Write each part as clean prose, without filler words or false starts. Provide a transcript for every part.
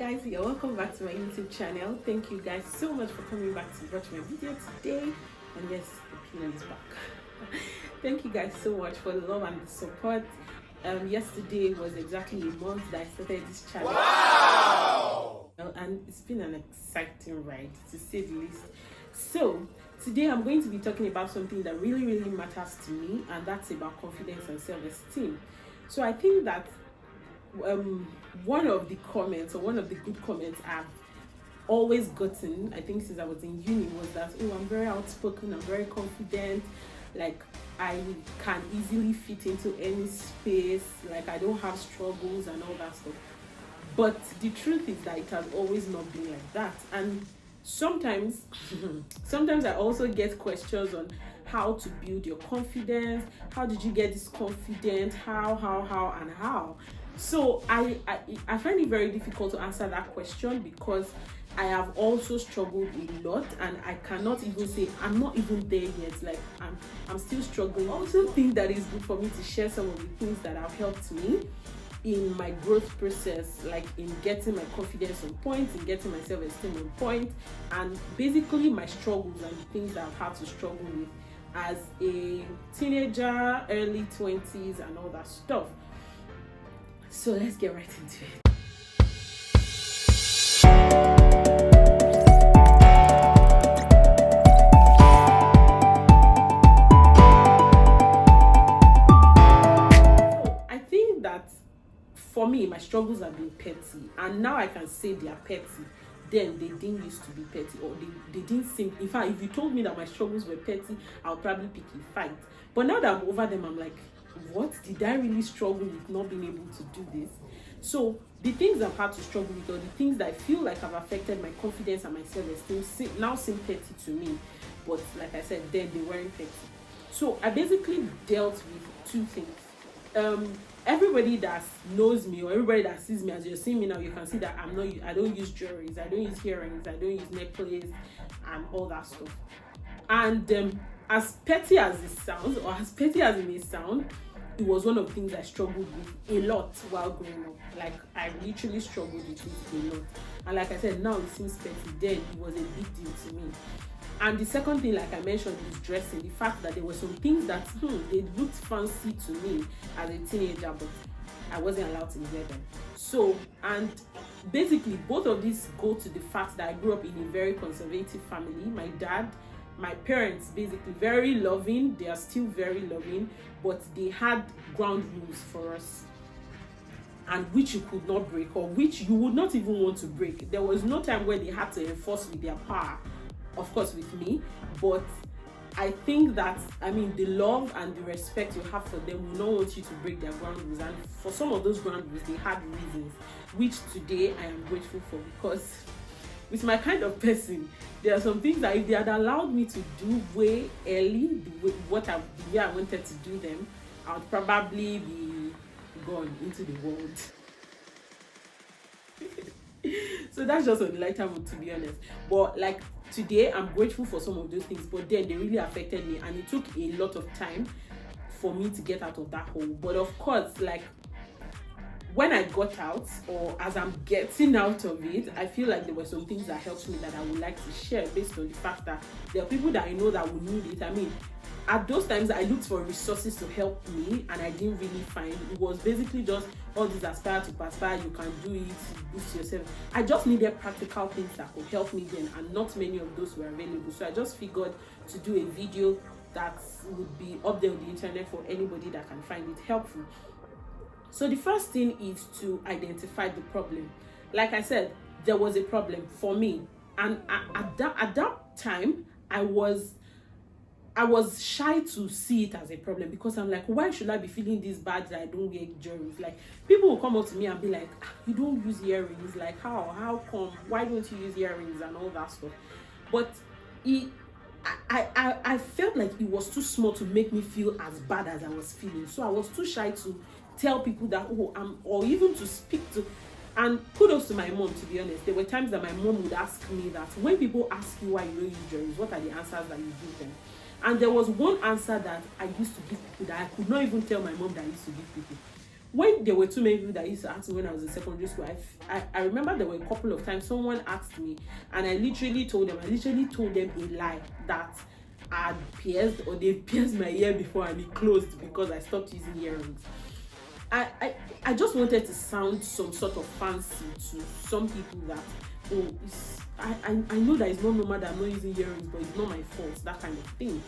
guys, you're welcome back to my YouTube channel. Thank you guys so much for coming back to watch my video today. And yes, the pillow is back. Thank you guys so much for the love and the support. Yesterday was exactly a month that I started this channel. Wow! And it's been an exciting ride, to say the least. So today I'm going to be talking about something that really matters to me, and that's about confidence and self-esteem. So I think that one of the comments, or one of the good comments I've always gotten, I think since I was in uni, was that, oh, I'm very outspoken, I'm very confident, like I can easily fit into any space, like I don't have struggles and all that stuff. But the truth is that it has always not been like that. And sometimes I also get questions on how to build your confidence. How did you get this confidence? How? So I find it very difficult to answer that question, because I have also struggled a lot, and I cannot even say I'm not even there yet. Like I'm still struggling. I also think that it's good for me to share some of the things that have helped me in my growth process, like in getting my confidence on point, in getting my self-esteem on point, and basically my struggles and the things that I've had to struggle with as a teenager, early 20s and all that stuff. So let's get right into it. I think that for me, my struggles have been petty, and now I can say they are petty. Then they didn't used to be petty, or they didn't seem. In fact, if you told me that my struggles were petty, I'll probably pick a fight. But now that I'm over them, I'm like, what? Did I really struggle with not being able to do this? So the things I've had to struggle with, or the things that I feel like have affected my confidence and my self-esteem, now seem petty to me. But like I said, then they weren't petty. So I basically dealt with two things. Everybody that knows me, or everybody that sees me, as you're seeing me now, you can see that I don't use jewelries, I don't use earrings, I don't use necklace and all that stuff. And as petty as it sounds, or as petty as it may sound, it was one of the things I struggled with a lot while growing up. Like I literally struggled with it a lot. And like I said, now it seems petty. Then it was a big deal to me. And the second thing, like I mentioned, is dressing. The fact that there were some things that they looked fancy to me as a teenager, but I wasn't allowed to wear them. So, and basically both of these go to the fact that I grew up in a very conservative family. My parents, basically very loving. They are still very loving, but they had ground rules for us, and which you could not break, or which you would not even want to break. There was no time where they had to enforce with their power, of course with me, but I think that, the love and the respect you have for them will not want you to break their ground rules. And for some of those ground rules, they had reasons, which today I am grateful for, because with my kind of person, there are some things that if they had allowed me to do way early, the way I wanted to do them, I would probably be gone into the world. So that's just on the lighter mood, to be honest. But like today, I'm grateful for some of those things, but then they really affected me, and it took a lot of time for me to get out of that hole. But of course, like when I got out, or as I'm getting out of it, I feel like there were some things that helped me that I would like to share, based on the fact that there are people that I know that would need it. At those times, I looked for resources to help me, and I didn't really find. It was basically just all these aspire to perspire, you can do it, boost yourself. I just needed practical things that could help me then, and not many of those were available. So I just figured to do a video that would be up there on the internet for anybody that can find it helpful. So the first thing is to identify the problem. Like I said, there was a problem for me, and at that time, I was shy to see it as a problem, because I'm like, why should I be feeling this bad that I don't wear jewelry? Like, people will come up to me and be like, you don't use earrings, like how come, why don't you use earrings and all that stuff? But I felt like it was too small to make me feel as bad as I was feeling. So I was too shy to tell people that, or even to speak to. And kudos to my mom, to be honest. There were times that my mom would ask me that, when people ask you why you don't use jewelry, what are the answers that you give them? And there was one answer that I used to give people that I could not even tell my mom that I used to give people. when there were too many people that used to ask me when I was in secondary school, I remember there were a couple of times someone asked me, and I literally told them a lie that I'd pierced, or they pierced my ear before and it closed because I stopped using earrings. I just wanted to sound some sort of fancy to some people that, oh, I know that it's not normal that I'm not using earrings, but it's not my fault, that kind of thing.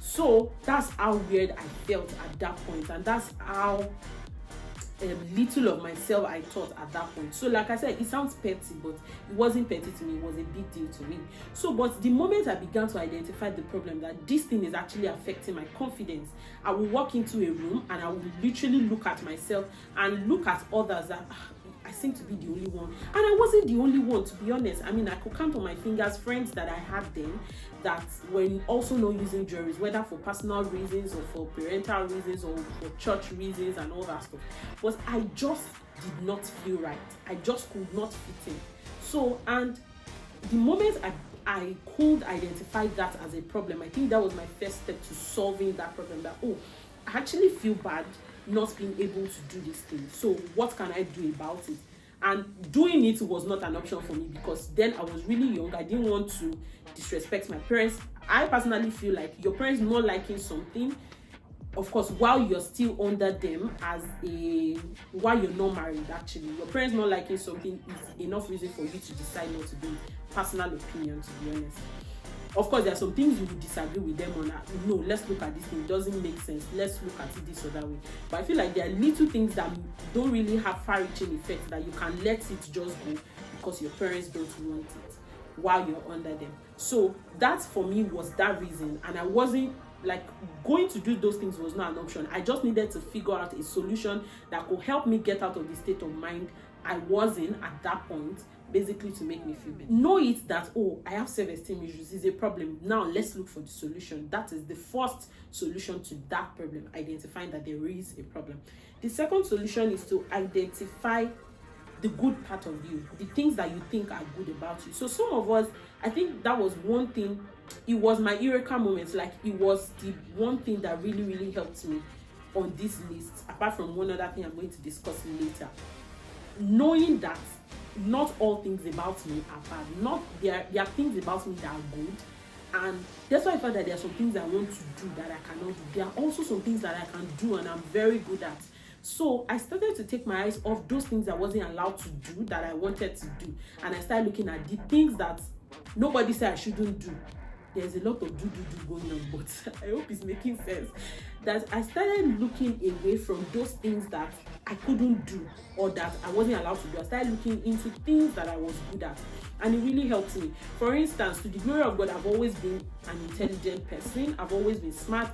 So that's how weird I felt at that point, and that's how little of myself I thought at that point. So like I said, it sounds petty, but it wasn't petty to me, it was a big deal to me. So but the moment I began to identify the problem, that this thing is actually affecting my confidence, I will walk into a room and I will literally look at myself and look at others that I seem to be the only one. And I wasn't the only one, to be honest. I mean, I could count on my fingers friends that I had then that were also not using jewelries, whether for personal reasons or for parental reasons or for church reasons and all that stuff. But I just did not feel right. I just could not fit in. So, and the moment I could identify that as a problem, I think that was my first step to solving that problem, that, oh, I actually feel bad not being able to do this thing. So what can I do about it? And doing it was not an option for me, because then I was really young. I didn't want to disrespect my parents. I personally feel like your parents not liking something, of course, while you're still under them, while you're not married, actually, your parents not liking something is enough reason for you to decide not to do it. Personal opinion, to be honest. Of course, there are some things you would disagree with them on. No, let's look at this thing. It doesn't make sense. Let's look at it this or that way. But I feel like there are little things that don't really have far-reaching effects that you can let it just go because your parents don't want it while you're under them. So that for me was that reason, and I wasn't like going to do those things was not an option. I just needed to figure out a solution that could help me get out of the state of mind I was in at that point, basically to make me feel better. Know it that, oh, I have self-esteem issues, is a problem. Now let's look for the solution. That is the first solution to that problem, identifying that there is a problem. The second solution is to identify the good part of you, the things that you think are good about you. So some of us, I think that was one thing, it was my eureka moment, like it was the one thing that really, really helped me on this list, apart from one other thing I'm going to discuss later. Knowing that not all things about me are bad. There are things about me that are good, and that's why I felt that there are some things I want to do that I cannot do. There are also some things that I can do and I'm very good at. So I started to take my eyes off those things I wasn't allowed to do that I wanted to do, and I started looking at the things that nobody said I shouldn't do. There's a lot of do going on, but I hope it's making sense. That I started looking away from those things that I couldn't do or that I wasn't allowed to do. I started looking into things that I was good at, and it really helped me. For instance, to the glory of God, I've always been an intelligent person. I've always been smart.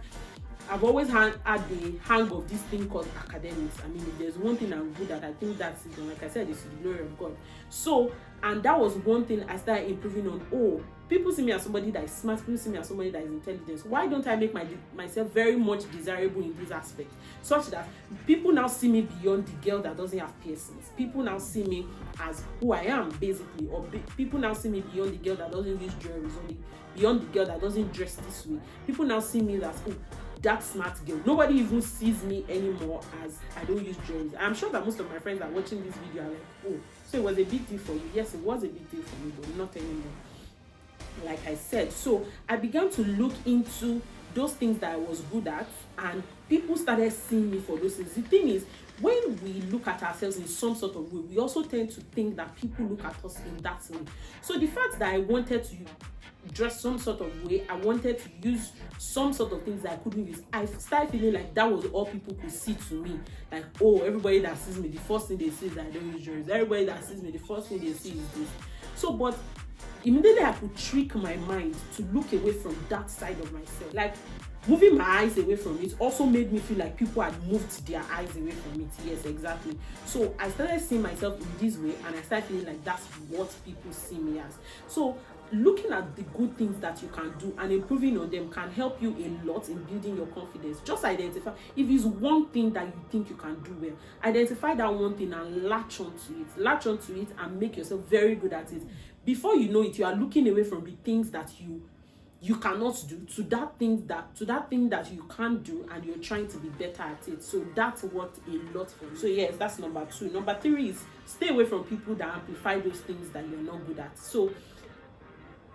I've always had the hang of this thing called academics. I mean, if there's one thing I'm good at, I think that's it. And like I said, it's to the glory of God. So, and that was one thing I started improving on. Oh, people see me as somebody that is smart. People see me as somebody that is intelligent. Why don't I make myself very much desirable in this aspect, such that people now see me beyond the girl that doesn't have piercings? People now see me as who I am, basically. Or people now see me beyond the girl that doesn't use jewelry, or beyond the girl that doesn't dress this way. People now see me as, oh, that smart girl. Nobody even sees me anymore as I don't use jewelry. I'm sure that most of my friends are watching this video are like, oh, so it was a big deal for you. Yes, it was a big deal for me, but not anymore, like I said. So I began to look into those things that I was good at, and people started seeing me for those things. The thing is, when we look at ourselves in some sort of way, we also tend to think that people look at us in that way. So the fact that I wanted to dress some sort of way, I wanted to use some sort of things that I couldn't use, I started feeling like that was all people could see to me. Like, oh, everybody that sees me, the first thing they see is that I don't use jewelry. Everybody that sees me, the first thing they see is this. So, but immediately I could trick my mind to look away from that side of myself. Like, moving my eyes away from it also made me feel like people had moved their eyes away from it. Yes, exactly. So I started seeing myself in this way, and I started feeling like that's what people see me as. So looking at the good things that you can do and improving on them can help you a lot in building your confidence. Just identify, if it's one thing that you think you can do well, identify that one thing and latch onto it and make yourself very good at it. Before you know it, you are looking away from the things that you you cannot do, to that thing that you can't do, and you're trying to be better at it. So that's worked a lot for me. So yes, that's number 2. Number 3 is stay away from people that amplify those things that you're not good at. So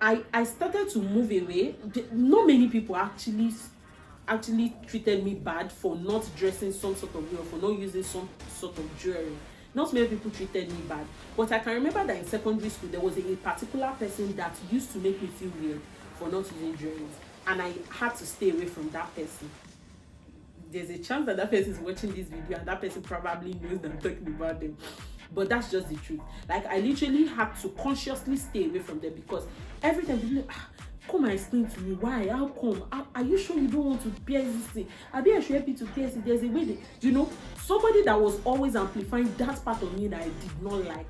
I started to move away. Not many people actually treated me bad for not dressing some sort of way, or for not using some sort of jewelry. Not many people treated me bad, but I can remember that in secondary school there was a particular person that used to make me feel weird for not using jewelry, and I had to stay away from that person. There's a chance that person is watching this video, and that person probably knows that I'm talking about them, but that's just the truth. Like, I literally had to consciously stay away from them, because every time people come and explain to me why, how come, are you sure you don't want to pierce this thing? I should help you to pierce it. There's a way somebody that was always amplifying that part of me that I did not like.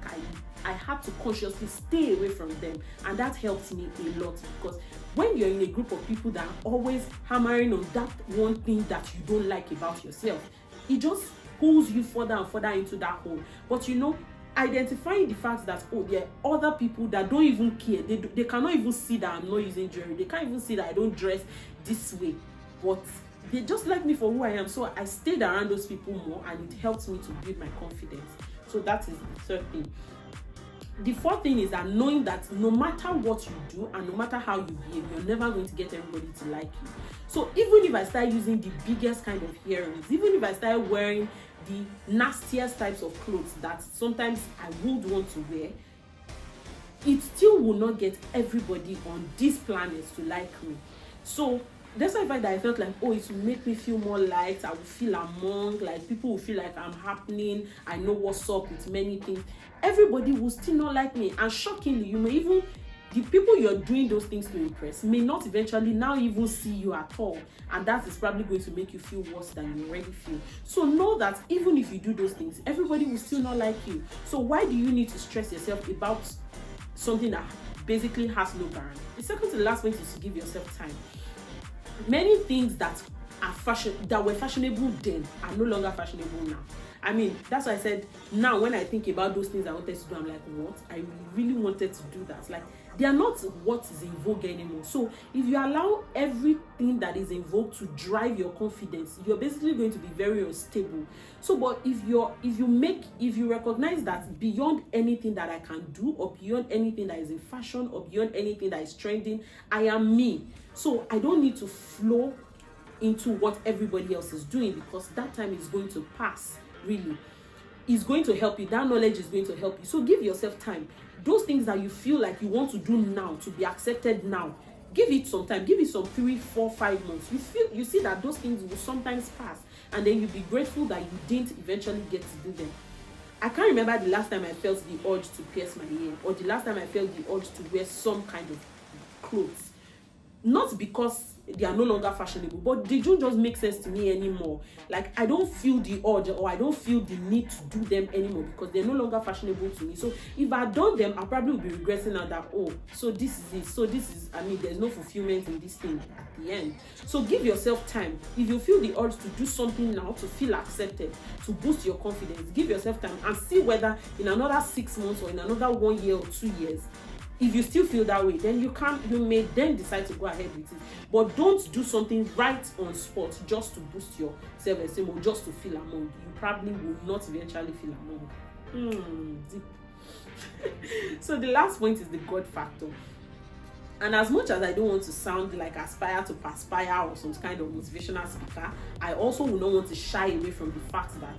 I had to consciously stay away from them, and that helps me a lot, because when you're in a group of people that are always hammering on that one thing that you don't like about yourself, it just pulls you further and further into that hole. But identifying the fact that, there are other people that don't even care, they cannot even see that I'm not using jewelry, they can't even see that I don't dress this way, but they just like me for who I am. So I stayed around those people more, and it helps me to build my confidence. So that is the 3rd thing. The 4th thing is that knowing that no matter what you do and no matter how you behave, you're never going to get everybody to like you. So even if I start using the biggest kind of earrings, even if I start wearing the nastiest types of clothes that sometimes I would want to wear, it still will not get everybody on this planet to like me. So that's why I felt like, it will make me feel more light. I will feel among, like, people will feel like I'm happening. I know what's up with many things. Everybody will still not like me. And shockingly, the people you're doing those things to impress may not eventually now even see you at all. And that is probably going to make you feel worse than you already feel. So know that even if you do those things, everybody will still not like you. So why do you need to stress yourself about something that basically has no guarantee? The second to the last point is to give yourself time. Many things that were fashionable then are no longer fashionable now. That's why I said, now when I think about those things I wanted to do, I'm like, what? I really wanted to do that. Like, they are not what is in vogue anymore. So if you allow everything that is in vogue to drive your confidence, you're basically going to be very unstable. So, but if you recognize that beyond anything that I can do, or beyond anything that is in fashion, or beyond anything that is trending, I am me. So I don't need to flow into what everybody else is doing, because that time is going to pass. Really, it's going to help you. That knowledge is going to help you. So give yourself time. Those things that you feel like you want to do now, to be accepted now, give it some time. Give it some 3, 4, 5 months. You see that those things will sometimes pass, and then you'll be grateful that you didn't eventually get to do them. I can't remember the last time I felt the urge to pierce my ear, or the last time I felt the urge to wear some kind of clothes. Not because they are no longer fashionable, but they don't just make sense to me anymore. Like, I don't feel the urge, or I don't feel the need to do them anymore, because they're no longer fashionable to me. So if I had done them, I probably would be regretting now that, so this is it. So this is, there's no fulfillment in this thing at the end. So give yourself time. If you feel the urge to do something now to feel accepted, to boost your confidence, give yourself time and see whether in another 6 months or in another 1 year or 2 years, if you still feel that way, then you may then decide to go ahead with it. But don't do something right on spot just to boost your self-esteem or just to feel among. You probably will not eventually feel among. Deep. So the last point is the God factor. And as much as I don't want to sound like aspire to perspire or some kind of motivational speaker, I also will not want to shy away from the fact that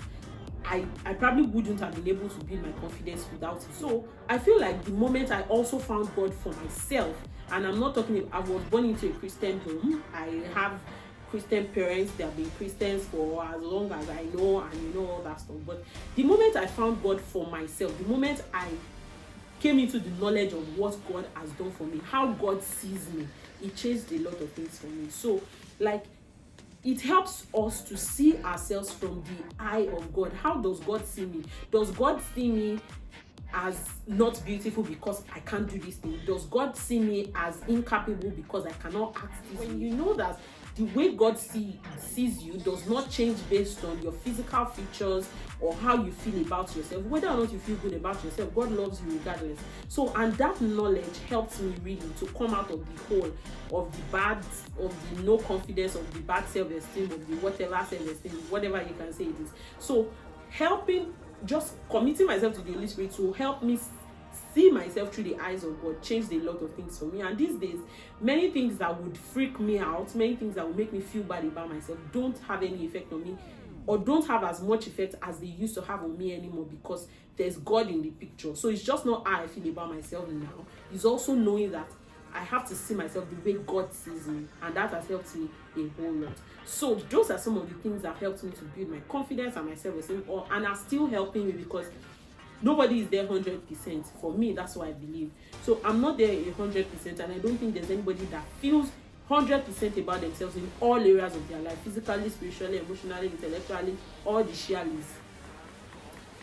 I probably wouldn't have been able to build my confidence without it. So I feel like the moment I also found God for myself, and I'm not talking, I was born into a Christian home. I have Christian parents. They have been Christians for as long as I know, and all that stuff. But the moment I found God for myself, the moment I came into the knowledge of what God has done for me, how God sees me, it changed a lot of things for me. So, like, it helps us to see ourselves from the eye of God. How does God see me? Does God see me as not beautiful because I can't do this thing? Does God see me as incapable because I cannot act this way? When you know that the way God sees you does not change based on your physical features or how you feel about yourself. Whether or not you feel good about yourself, God loves you regardless. So, and that knowledge helps me really to come out of the hole of the bad, of the no confidence, of the bad self-esteem, of the whatever self-esteem, whatever you can say it is. So just committing myself to the Holy Spirit to help me see myself through the eyes of God changed a lot of things for me. And these days, many things that would freak me out, many things that would make me feel bad about myself don't have any effect on me, or don't have as much effect as they used to have on me anymore, because there's God in the picture. So it's just not how I feel about myself now. It's also knowing that I have to see myself the way God sees me, and that has helped me a whole lot. So those are some of the things that helped me to build my confidence and my self-esteem, and are still helping me, because nobody is there 100%. For me, that's what I believe. So I'm not there 100%, and I don't think there's anybody that feels 100% about themselves in all areas of their life, physically, spiritually, emotionally, intellectually, all the shares.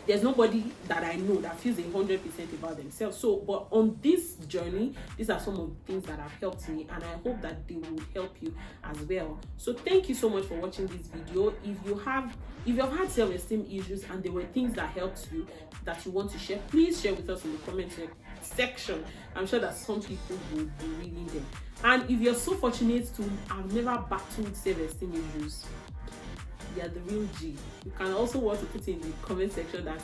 There's nobody that I know that feels 100% about themselves. So, but on this journey, these are some of the things that have helped me, and I hope that they will help you as well. So thank you so much for watching this video. If you've had self-esteem issues and there were things that helped you that you want to share, please share with us in the comment section. I'm sure that some people will be reading them. And if you're so fortunate to have never battled self-esteem issues, you're the real G. You can also want to put in the comment section that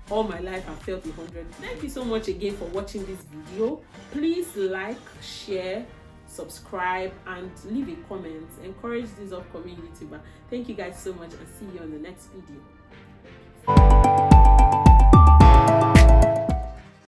all my life I felt 100. Thank you so much again for watching this video. Please like, share, subscribe, and leave a comment. Encourage this upcoming YouTuber. Thank you guys so much, and see you on the next video.